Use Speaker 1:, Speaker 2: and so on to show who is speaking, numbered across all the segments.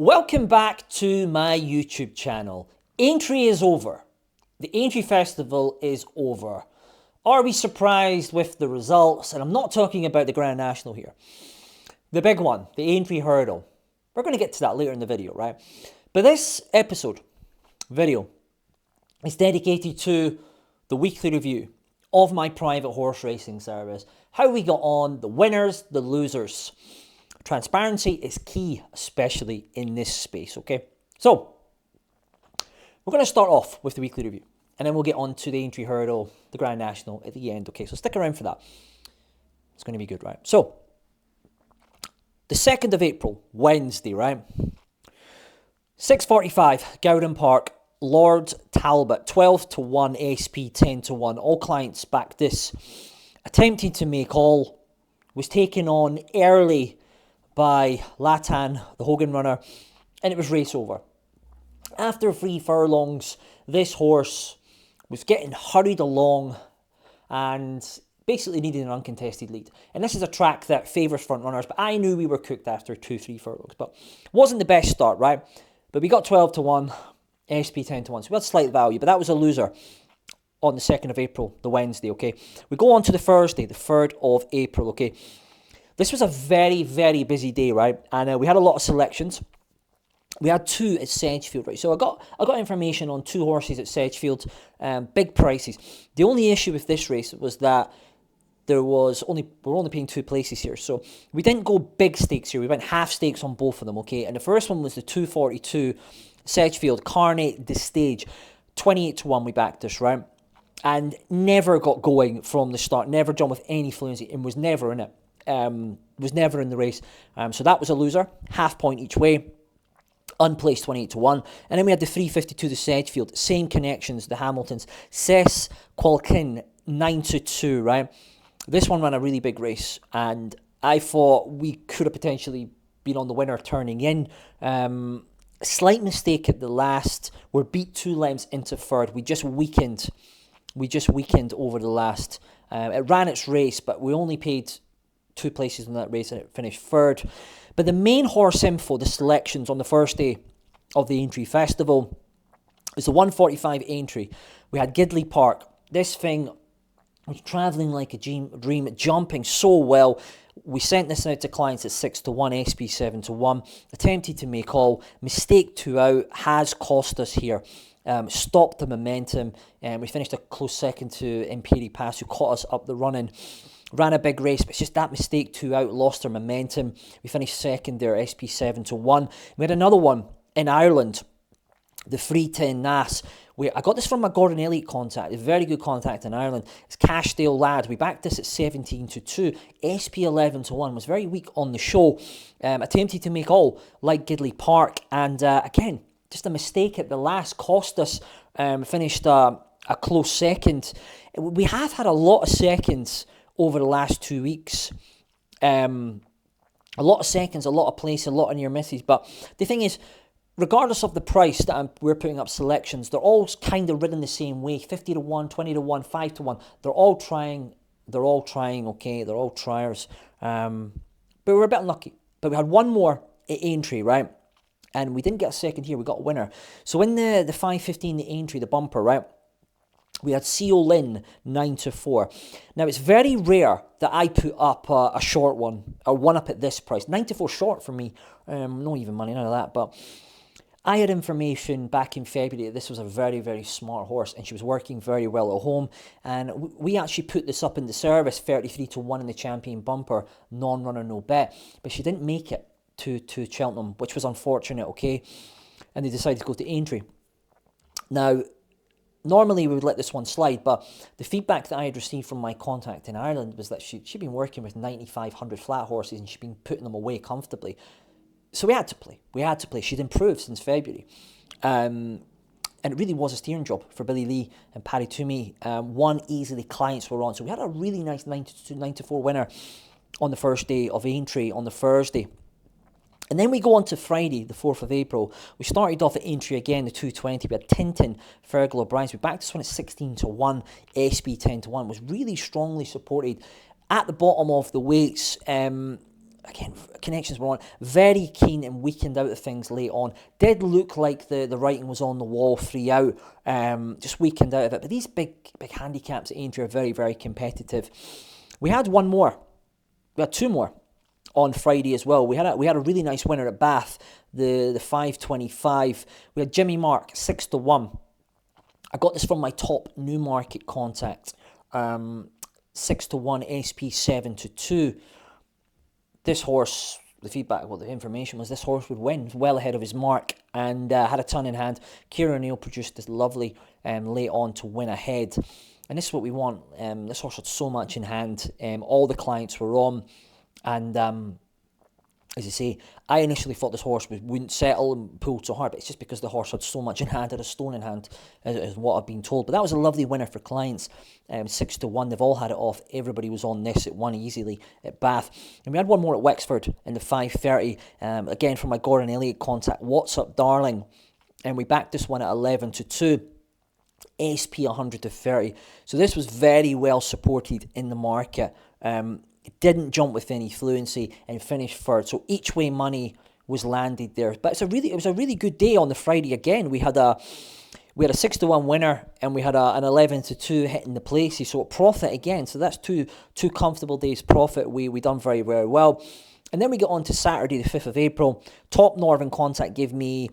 Speaker 1: Welcome back to my YouTube channel. Aintree is over. The Aintree Festival is over. Are we surprised with the results? And I'm not talking about the Grand National here. The big one, the Aintree Hurdle. We're going to get to that later in the video, right? But this video is dedicated to the weekly review of my private horse racing service. How we got on, the winners, the losers. Transparency is key, especially in this space, okay? So, we're going to start off with the weekly review, and then we'll get on to the Aintree Hurdle, the Grand National at the end, okay? So stick around for that. It's going to be good, right? So, the 2nd of April, Wednesday, right? 6:45, Gowran Park, Lord Talbot, 12-1, SP 10-1. All clients back this. Attempting to make all, was taken on early by Latan, the Hogan runner, and it was race over. After 3 furlongs, this horse was getting hurried along and basically needed an uncontested lead. And this is a track that favours front runners, but I knew we were cooked after 2-3 furlongs. But wasn't the best start, right? But we got 12-1, SP 10-1, so we had slight value, but that was a loser on the 2nd of April, the Wednesday, okay? We go on to the Thursday, the 3rd of April, okay? This was a very, very busy day, right? And we had a lot of selections. We had 2 at Sedgefield, right? So I got information on 2 horses at Sedgefield, big prices. The only issue with this race was that we're only paying 2 places here. So we didn't go big stakes here. We went half stakes on both of them, okay? And the first one was the 242 Sedgefield, Carnet, the stage. 28-1 we backed this, right? And never got going from the start. Never jumped with any fluency and was never in it. Was never in the race. So that was a loser. Half point each way. Unplaced 28-1. And then we had the 352, the Sedgefield. Same connections, the Hamiltons. Cess, Quelqu'un, 9-2, right? This one ran a really big race. And I thought we could have potentially been on the winner turning in. Slight mistake at the last. We're beat 2 lengths into 3rd. We just weakened over the last. It ran its race, but we only paid 2 places in that race and it finished 3rd. But the main horse info, the selections on the first day of the Aintree Festival, is the 145 Aintree. We had Gidleigh Park. This thing was travelling like a dream, jumping so well. We sent this out to clients at 6-1, SP 7-1. Attempted to make all. Mistake 2 out has cost us here. Stopped the momentum. We finished a close second to Imperi Pass, who caught us up the running. Ran a big race, but it's just that mistake 2 out, lost our momentum. We finished 2nd there, SP 7-1. We had another one in Ireland, the 310 Naas. I got this from my Gordon Elliott contact, a very good contact in Ireland. It's Cashedale Lad. We backed this at 17-2. SP 11-1 was very weak on the show. Attempted to make all, like Gidleigh Park. And again, just a mistake at the last cost us. Finished a close second. We have had a lot of seconds over the last 2 weeks. A lot of seconds, a lot of places, a lot of near misses. But the thing is, regardless of the price that we're putting up selections, they're all kind of ridden the same way. 50-1, 20-1, 5-1. They're all trying, okay? They're all triers. But we were a bit unlucky. But we had one more at Aintree, right? And we didn't get a second here. We got a winner. So in the 515, the Aintree, the bumper, right? We had SEO LINN 9-4. Now, it's very rare that I put up a short one, or one up at this price. 9-4 short for me. Not even money, none of that. But I had information back in February that this was a very, very smart horse, and she was working very well at home. And we actually put this up in the service, 33-1 in the champion bumper, non-runner, no bet. But she didn't make it to Cheltenham, which was unfortunate, okay? And they decided to go to Aintree. Now, normally we would let this one slide, but the feedback that I had received from my contact in Ireland was that she'd been working with 9,500 flat horses and she'd been putting them away comfortably. So we had to play. She'd improved since February. And it really was a steering job for Billy Lee and Paddy Toomey. One easily clients were on. So we had a really nice 9-4 winner on the first day of Aintree on the Thursday. And then we go on to Friday, the 4th of April. We started off at Aintree again, the 220. We had Tintin, Fergal O'Brien's. We backed this one at 16-1, SP 10-1. Was really strongly supported at the bottom of the weights. again, connections were on. Very keen and weakened out of things late on. Did look like the writing was on the wall, 3 out. Just weakened out of it. But these big handicaps at Aintree are very, very competitive. We had one more. We had two more on Friday as well. We had a really nice winner at Bath, the 525. We had Jimmy Mark, 6 to 1. I got this from my top Newmarket contact. 6 to 1, SP 7 to 2. This horse, the information was this horse would win, well ahead of his mark, and had a ton in hand. Kieran O'Neill produced this lovely late on to win ahead. And this is what we want. This horse had so much in hand. All the clients were on. And as I say, I initially thought this horse wouldn't settle and pull so hard, but it's just because the horse had so much in hand, had a stone in hand, is what I've been told. But that was a lovely winner for clients, 6 to 1. They've all had it off. Everybody was on this. It won easily at Bath. And we had one more at Wexford in the 530, again from my Gowran Elliott contact. What's Up Darling? And we backed this one at 11 to 2. SP 100 to 30. So this was very well supported in the market. It didn't jump with any fluency and finished third. So each way money was landed there. But it was a really good day on the Friday again. We had a 6 to 1 winner and we had an 11 to 2 hitting the places. So profit again. So that's two comfortable days profit. We done very, very well. And then we get on to Saturday, the 5th of April. Top Northern contact gave me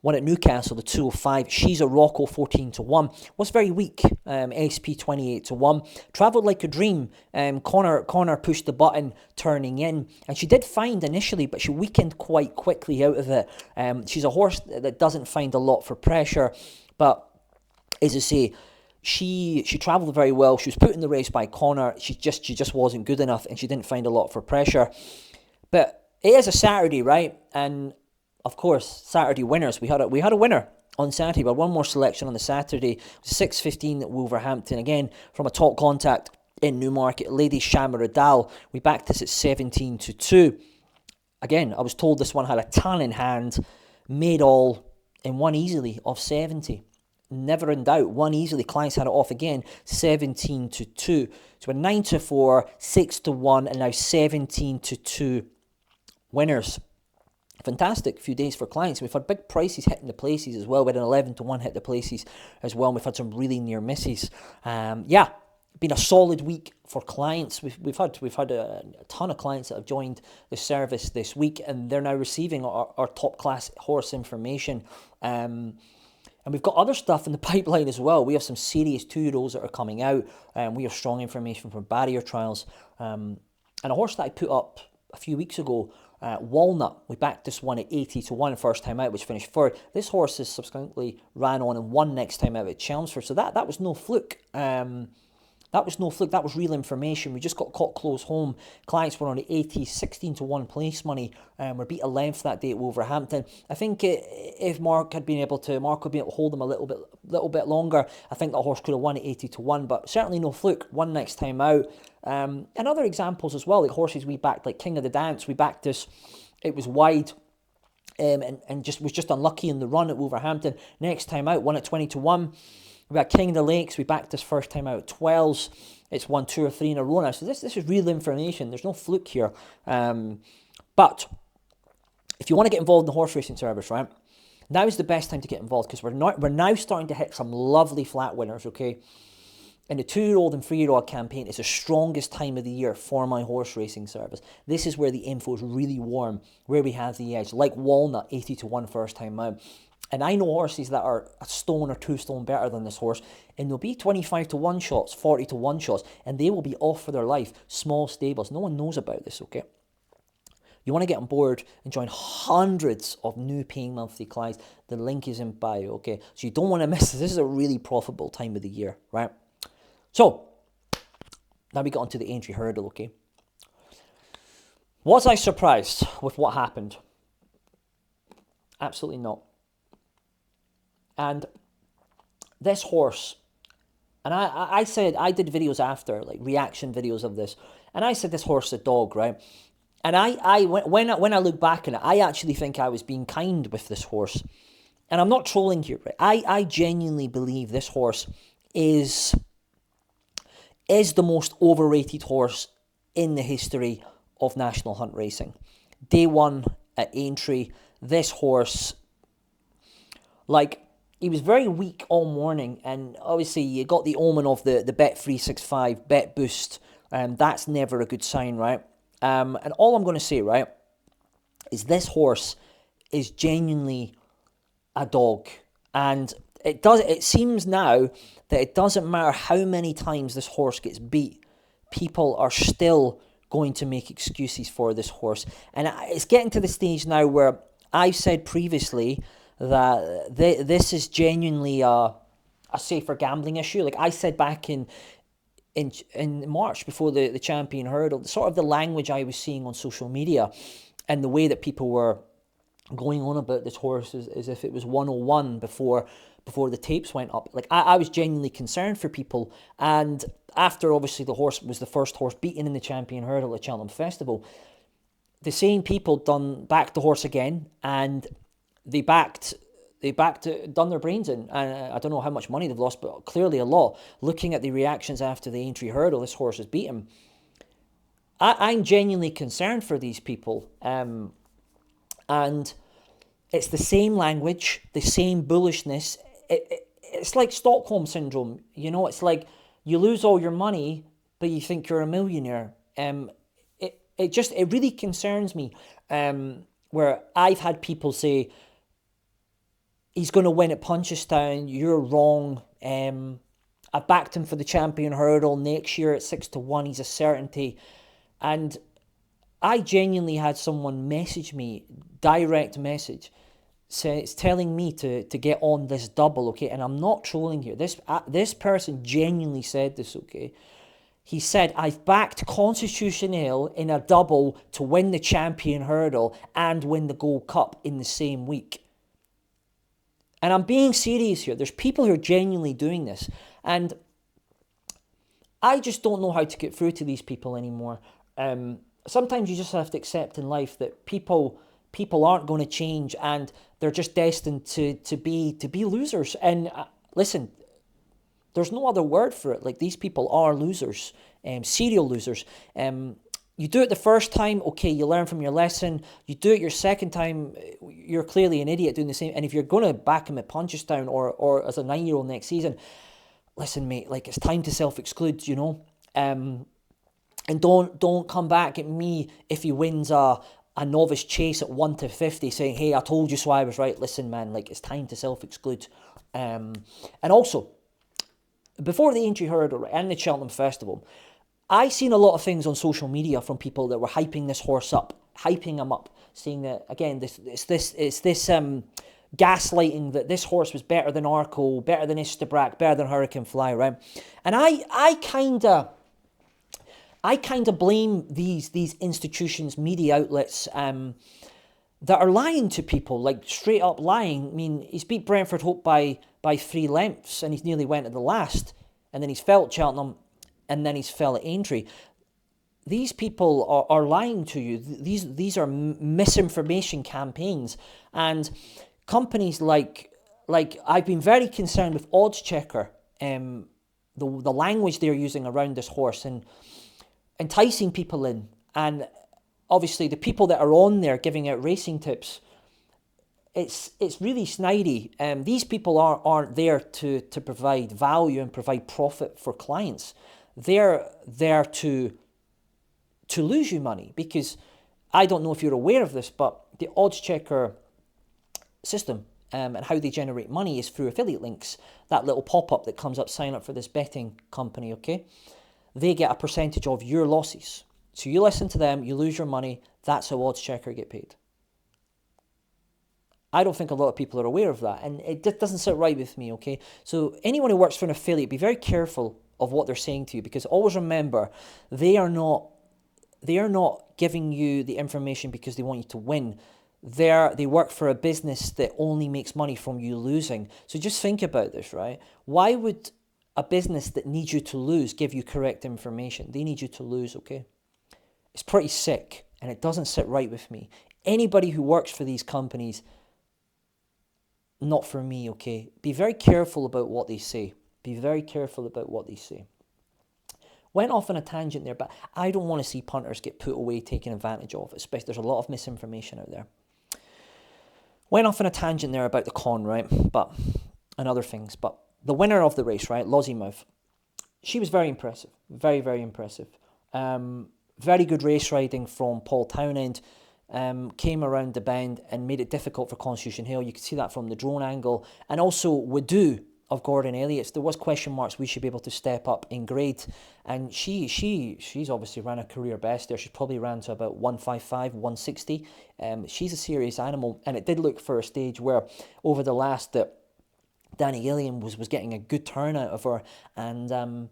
Speaker 1: one at Newcastle, the 205. She's a Rocco, 14 to 1. Was very weak, SP 28 to 1. Travelled like a dream. Connor pushed the button, turning in. And she did find initially, but she weakened quite quickly out of it. She's a horse that doesn't find a lot for pressure. But, as I say, she travelled very well. She was put in the race by Connor. She just wasn't good enough, and she didn't find a lot for pressure. But it is a Saturday, right? And of course, Saturday winners. We had a winner on Saturday, but one more selection on the Saturday. 6:15 at Wolverhampton, again from a top contact in Newmarket. Lady Shamaradal. We backed this at 17 to 2. Again, I was told this one had a ton in hand, made all, and won easily off 70. Never in doubt, won easily. Clients had it off again, 17 to 2. So we're 9 to 4, 6 to 1, and now 17 to 2 winners. Fantastic few days for clients. We've had big prices hitting the places as well. We had an 11 to 1 hit the places as well. And we've had some really near misses. Been a solid week for clients. We've had a ton of clients that have joined the service this week, and they're now receiving our top class horse information. And we've got other stuff in the pipeline as well. We have some serious 2-year-olds that are coming out. We have strong information from barrier trials. And a horse that I put up a few weeks ago, Walnut, we backed this one at 80 to 1 first time out, which finished third. This horse has subsequently ran on and won next time out at Chelmsford, so that was no fluke. That was real information. We just got caught close home. Clients were on the 80, 16 to 1 place money. We beat a length that day at Wolverhampton. I think if Marc would been able to hold them a little bit longer, I think that horse could have won at 80 to 1, but certainly no fluke. Won next time out. And other examples as well, like horses we backed, like King of the Dance. We backed this. It was wide. And was just unlucky in the run at Wolverhampton. Next time out, won at 20 to 1. We had King of the Lakes. We backed this first time out at 12s. It's won 2 or 3 in a row now. So this is real information. There's no fluke here. But if you want to get involved in the horse racing service, right, now is the best time to get involved, because we're now starting to hit some lovely flat winners, okay? And the 2-year-old and 3-year-old campaign is the strongest time of the year for my horse racing service. This is where the info is really warm, where we have the edge. Like Walnut, 80 to 1 first time out. And I know horses that are a stone or 2 stone better than this horse, and they'll be 25 to 1 shots, 40 to 1 shots, and they will be off for their life. Small stables. No one knows about this, okay? You want to get on board and join hundreds of new paying monthly clients. The link is in bio, okay? So you don't want to miss this. This is a really profitable time of the year, right? So, now we get on to the Aintree Hurdle, okay? Was I surprised with what happened? Absolutely not. And this horse, and I said, I did videos after, like reaction videos of this, and I said this horse is a dog, right? And when I look back on it, I actually think I was being kind with this horse. And I'm not trolling here, right? I genuinely believe this horse is the most overrated horse in the history of National Hunt racing. Day one at Aintree, this horse, like, he was very weak all morning, and obviously you got the omen of the Bet365 bet boost, and that's never a good sign, right? And all I'm going to say, right, is this horse is genuinely a dog, and it seems now that it doesn't matter how many times this horse gets beat, people are still going to make excuses for this horse. And it's getting to the stage now where I've said previously that this is genuinely a safer gambling issue. Like I said back in March before the Champion Hurdle, sort of the language I was seeing on social media and the way that people were going on about this horse as if it was 101 before the tapes went up. Like I was genuinely concerned for people, and after obviously the horse was the first horse beaten in the Champion Hurdle at Cheltenham Festival, the same people backed the horse again, and they done their brains in, and I don't know how much money they've lost, but clearly a lot. Looking at the reactions after the Aintree Hurdle, this horse has beaten. I'm genuinely concerned for these people, and it's the same language, the same bullishness. It's like Stockholm Syndrome, you know. It's like you lose all your money, but you think you're a millionaire. It really concerns me, where I've had people say, he's going to win at Punchestown, you're wrong. I backed him for the Champion Hurdle next year at 6-1, he's a certainty. And I genuinely had someone message me, direct message, it's telling me to get on this double, okay? And I'm not trolling here. This person genuinely said this, okay? He said, I've backed Constitutional in a double to win the Champion Hurdle and win the Gold Cup in the same week. And I'm being serious here. There's people who are genuinely doing this. And I just don't know how to get through to these people anymore. Sometimes you just have to accept in life that people aren't going to change, and they're just destined to be losers. And listen, there's no other word for it. Like, these people are losers, serial losers. You do it the first time, okay, you learn from your lesson. You do it your second time, you're clearly an idiot doing the same. And if you're going to back him at Punchestown or as a 9-year-old next season, listen, mate, like, it's time to self-exclude, you know. And don't come back at me if he wins a novice chase at 1-50 saying, hey, I told you so I was right. Listen, man, like, it's time to self-exclude. And also, before the Aintree Hurdle and the Cheltenham Festival, I seen a lot of things on social media from people that were hyping this horse up, hyping him up, saying that, again, this gaslighting that this horse was better than Arco, better than Istabrack, better than Hurricane Fly, right? And I kind of blame these institutions, media outlets, that are lying to people, like straight up lying. I mean, he's beat Brentford Hope by 3 lengths, and he's nearly went at the last, and then he's fell at Cheltenham, and then he's fell at Aintree. These people are lying to you. These are misinformation campaigns, and companies like I've been very concerned with Odds Checker, the language they're using around this horse and enticing people in, and obviously the people that are on there giving out racing tips. It's really snidey. These people aren't there to provide value and provide profit for clients. They're there to lose you money, because I don't know if you're aware of this, but the Odds Checker system and how they generate money is through affiliate links. That little pop-up that comes up, sign up for this betting company, okay? They get a percentage of your losses. So you listen to them, you lose your money, that's how Odds Checker get paid. I don't think a lot of people are aware of that, and it just doesn't sit right with me, okay? So anyone who works for an affiliate, be very careful of what they're saying to you, because always remember, they are not giving you the information because they want you to win. They work for a business that only makes money from you losing. So just think about this, right? Why would a business that needs you to lose give you correct information? They need you to lose, okay? It's pretty sick, and it doesn't sit right with me. Anybody who works for these companies, not for me, okay? Be very careful about what they say. Be very careful about what they say. Went off on a tangent there, but I don't want to see punters get put away, taken advantage of, especially there's a lot of misinformation out there. Went off on a tangent there about the con, right? But, and other things. But the winner of the race, right, Lossiemouth, she was very impressive. Very, very impressive. Very good race riding from Paul Townend. Came around the bend and made it difficult for Constitution Hill. You could see that from the drone angle. And also Wodhooh of Gordon Elliott's. There was question marks. We should be able to step up in grade. And she's obviously ran a career best there. She's probably ran to about 155, 160. She's a serious animal. And it did look for a stage where over the last that Danny Gilliam was getting a good turn out of her. And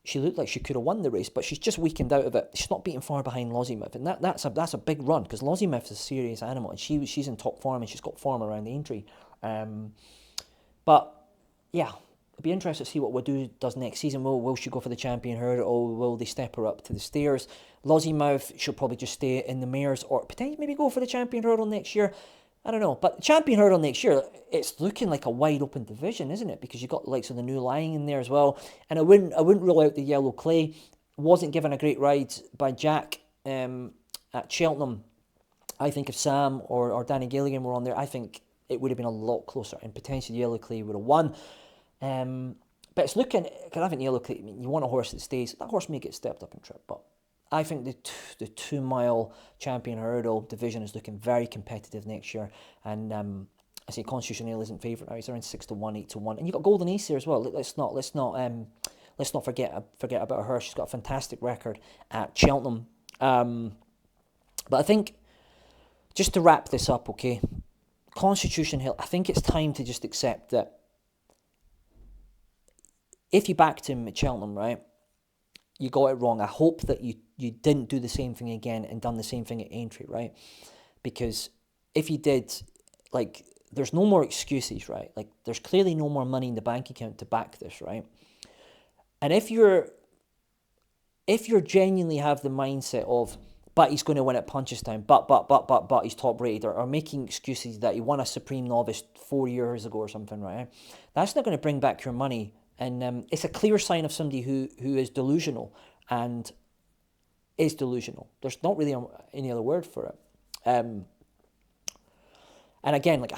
Speaker 1: she looked like she could have won the race, but she's just weakened out of it. She's not beaten far behind Lossiemouth, and that's a big run, because Lossiemouth is a serious animal, and she's in top form, and she's got form around the Aintree. But yeah, it'd be interesting to see what Wodhooh does next season. Will she go for the champion hurdle, or will they step her up to the stairs? Lossiemouth, she'll probably just stay in the mares, or potentially maybe go for the champion hurdle next year. I don't know, but champion hurdle next year, it's looking like a wide open division, isn't it? Because you've got the likes of the New Lion in there as well, and I wouldn't rule out the Yellow Clay. Wasn't given a great ride by Jack at Cheltenham. I think if Sam or Danny Gilligan were on there, I think it would have been a lot closer, and potentially the Yellow Clay would have won. But it's looking, because I think the Yellow Clay, I mean, you want a horse that stays. That horse may get stepped up in trip, but I think the 2 mile champion hurdle division is looking very competitive next year, and I say Constitution Hill isn't favourite now. He's around 6-1, 8-1, and you've got Golden Ace there as well. Let's not forget about her. She's got a fantastic record at Cheltenham. But I think, just to wrap this up, okay, Constitution Hill, I think it's time to just accept that if you backed him at Cheltenham, right, you got it wrong. I hope that you didn't do the same thing again and done the same thing at Aintree, right? Because if you did, like, there's no more excuses, right? Like, there's clearly no more money in the bank account to back this, right? And if you're genuinely have the mindset of, but he's going to win at Punchestown, but he's top rated, or making excuses that he won a Supreme Novice 4 years ago or something, right? That's not going to bring back your money. And it's a clear sign of somebody who is delusional, and is delusional. There's not really any other word for it. And again, like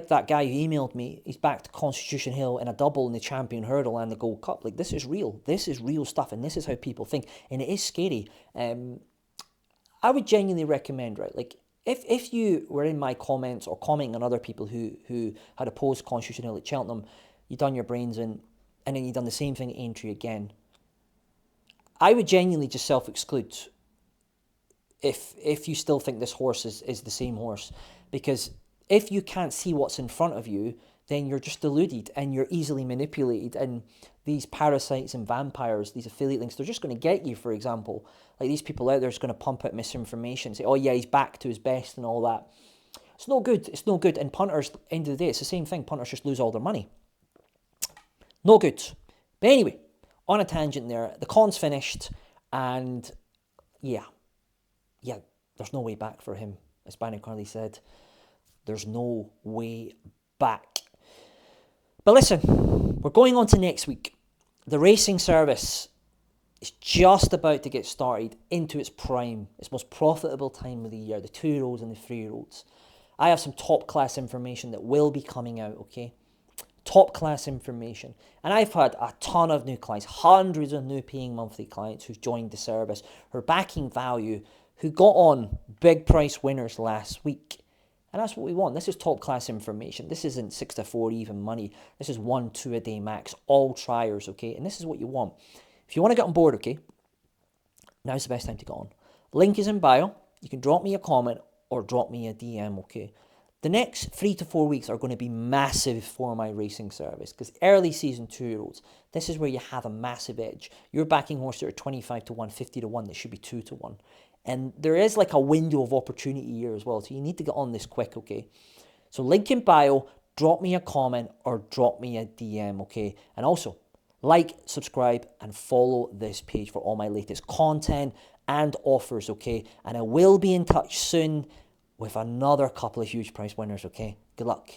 Speaker 1: that guy who emailed me, he's backed Constitution Hill in a double in the Champion Hurdle and the Gold Cup. Like, this is real. This is real stuff, and this is how people think, and it is scary. I would genuinely recommend, right, like, if you were in my comments or commenting on other people who had opposed Constitution Hill at Cheltenham, you done your brains in, and then you done the same thing at Aintree again, I would genuinely just self-exclude if you still think this horse is the same horse. Because if you can't see what's in front of you, then you're just deluded and you're easily manipulated. And these parasites and vampires, these affiliate links, they're just going to get you, for example. Like, these people out there is going to pump out misinformation, say, oh yeah, he's back to his best and all that. It's no good. It's no good. And punters, end of the day, it's the same thing. Punters just lose all their money. No good. But anyway, on a tangent there, the con's finished, and yeah, there's no way back for him. As Bannock Carly said, there's no way back. But listen, we're going on to next week. The racing service is just about to get started into its prime, its most profitable time of the year, the 2-year-olds and the 3-year-olds. I have some top-class information that will be coming out, okay? Top-class information. And I've had a ton of new clients, hundreds of new paying monthly clients who've joined the service, who are backing value, who got on big price winners last week. And that's what we want. This is top-class information. This isn't 6-4 even money. This is 1-2 a day max, all triers, okay? And this is what you want. If you want to get on board, okay, now's the best time to get on. Link is in bio. You can drop me a comment or drop me a DM, okay? The next 3 to 4 weeks are going to be massive for my racing service, because early season 2-year-olds, this is where you have a massive edge. You're backing horses that are 25-1, 50-1, that should be 2-1. And there is like a window of opportunity here as well, so you need to get on this quick, okay? So link in bio, drop me a comment or drop me a DM, okay? And also, like, subscribe, and follow this page for all my latest content and offers, okay? And I will be in touch soon with another couple of huge prize winners, okay? Good luck.